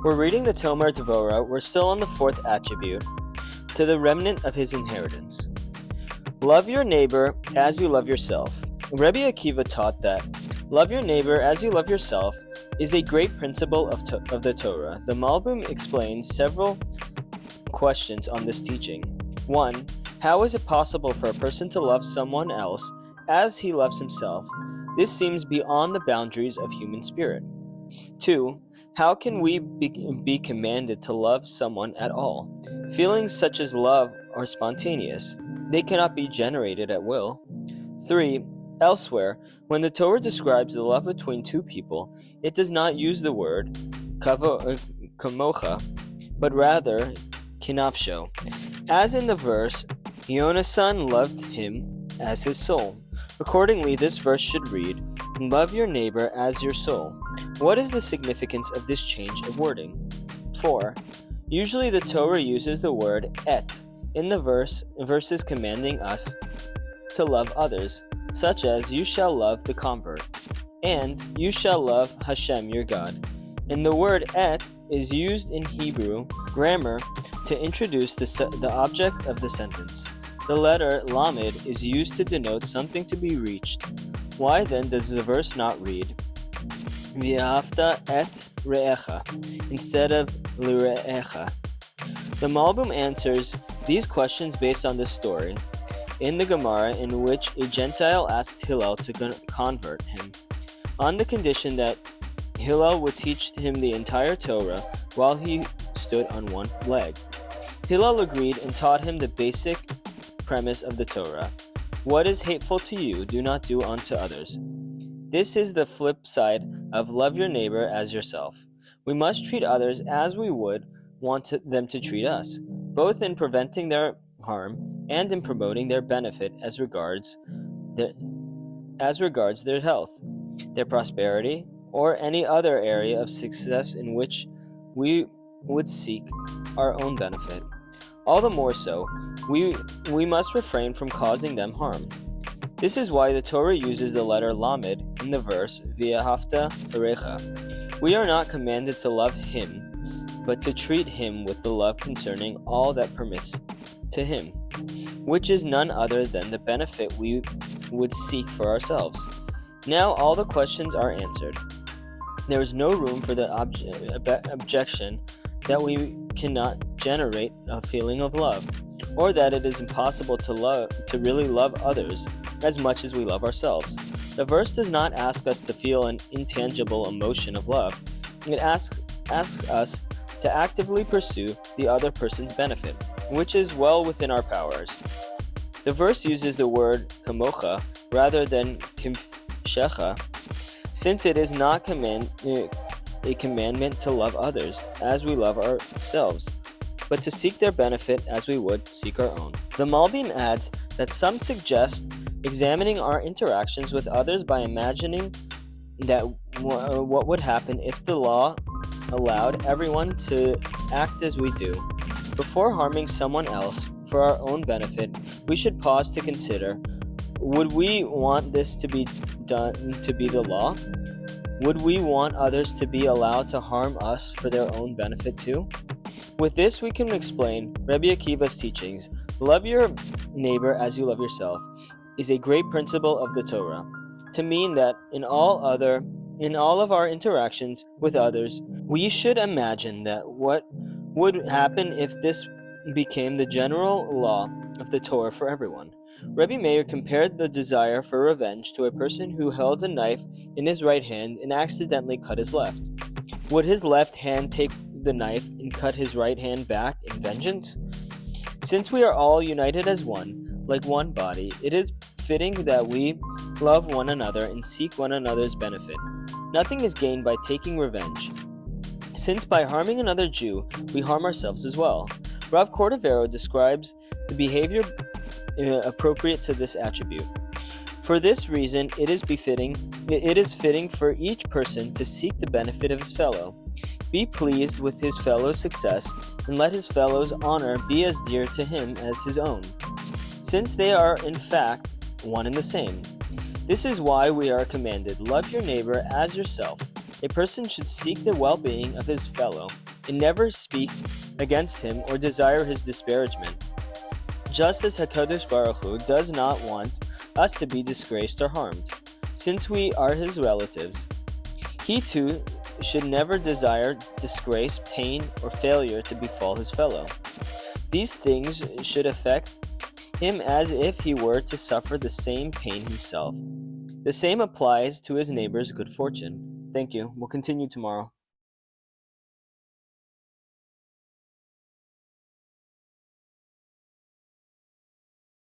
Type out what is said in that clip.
We're reading the Tomer Devorah. We're still on the fourth attribute, to the remnant of his inheritance. Love your neighbor as you love yourself. Rabbi Akiva taught that love your neighbor as you love yourself is a great principle of the Torah. The Malbim explains several questions on this teaching. 1. How is it possible for a person to love someone else as he loves himself? This seems beyond the boundaries of human spirit. 2. How can we be commanded to love someone at all? Feelings such as love are spontaneous. They cannot be generated at will. 3. Elsewhere, when the Torah describes the love between two people, it does not use the word kamocha, but rather kinafsho. As in the verse, Yonasan loved him as his soul. Accordingly, this verse should read, love your neighbor as your soul. What is the significance of this change of wording? 4. Usually the Torah uses the word et in the verses commanding us to love others, such as you shall love the convert, and you shall love Hashem your God. And the word et is used in Hebrew grammar to introduce the object of the sentence. The letter lamed is used to denote something to be reached. Why then does the verse not read V'ahavta et re'echa instead of li're'echa? The Malbim answers these questions based on this story in the Gemara in which a Gentile asked Hillel to convert him, on the condition that Hillel would teach him the entire Torah while he stood on one leg. Hillel agreed and taught him the basic premise of the Torah. What is hateful to you, do not do unto others. This is the flip side of love your neighbor as yourself. We must treat others as we would want them to treat us, both in preventing their harm and in promoting their benefit as regards their health, their prosperity, or any other area of success in which we would seek our own benefit. All the more so, we must refrain from causing them harm. This is why the Torah uses the letter lamed in the verse V'ahavta re'echa. We are not commanded to love him, but to treat him with the love concerning all that permits to him, which is none other than the benefit we would seek for ourselves. Now all the questions are answered. There is no room for the objection that we cannot generate a feeling of love, or that it is impossible to really love others as much as we love ourselves. The verse does not ask us to feel an intangible emotion of love. It asks us to actively pursue the other person's benefit, which is well within our powers. The verse uses the word kamocha rather than kimshecha, since it is not a commandment to love others as we love ourselves, but to seek their benefit as we would seek our own. The Malbim adds that some suggest examining our interactions with others by imagining that what would happen if the law allowed everyone to act as we do. Before harming someone else for our own benefit, we should pause to consider, would we want this to be done to be the law? Would we want others to be allowed to harm us for their own benefit too? With this, we can explain Rabbi Akiva's teachings. Love your neighbor as you love yourself is a great principle of the Torah, to mean that in all of our interactions with others, we should imagine that what would happen if this became the general law of the Torah for everyone. Rabbi Meir compared the desire for revenge to a person who held a knife in his right hand and accidentally cut his left. Would his left hand take the knife and cut his right hand back in vengeance? Since we are all united as one, like one body, it is fitting that we love one another and seek one another's benefit. Nothing is gained by taking revenge, since by harming another Jew, we harm ourselves as well. Rav Cordovero describes the behavior appropriate to this attribute. For this reason, it is fitting for each person to seek the benefit of his fellow. Be pleased with his fellow's success, and let his fellow's honor be as dear to him as his own, since they are in fact one and the same. This is why we are commanded, love your neighbor as yourself. A person should seek the well-being of his fellow and never speak against him or desire his disparagement. Just as HaKadosh Baruch Hu does not want us to be disgraced or harmed, since we are his relatives, he too should never desire disgrace, pain, or failure to befall his fellow. These things should affect him as if he were to suffer the same pain himself. The same applies to his neighbor's good fortune. Thank you. We'll continue tomorrow.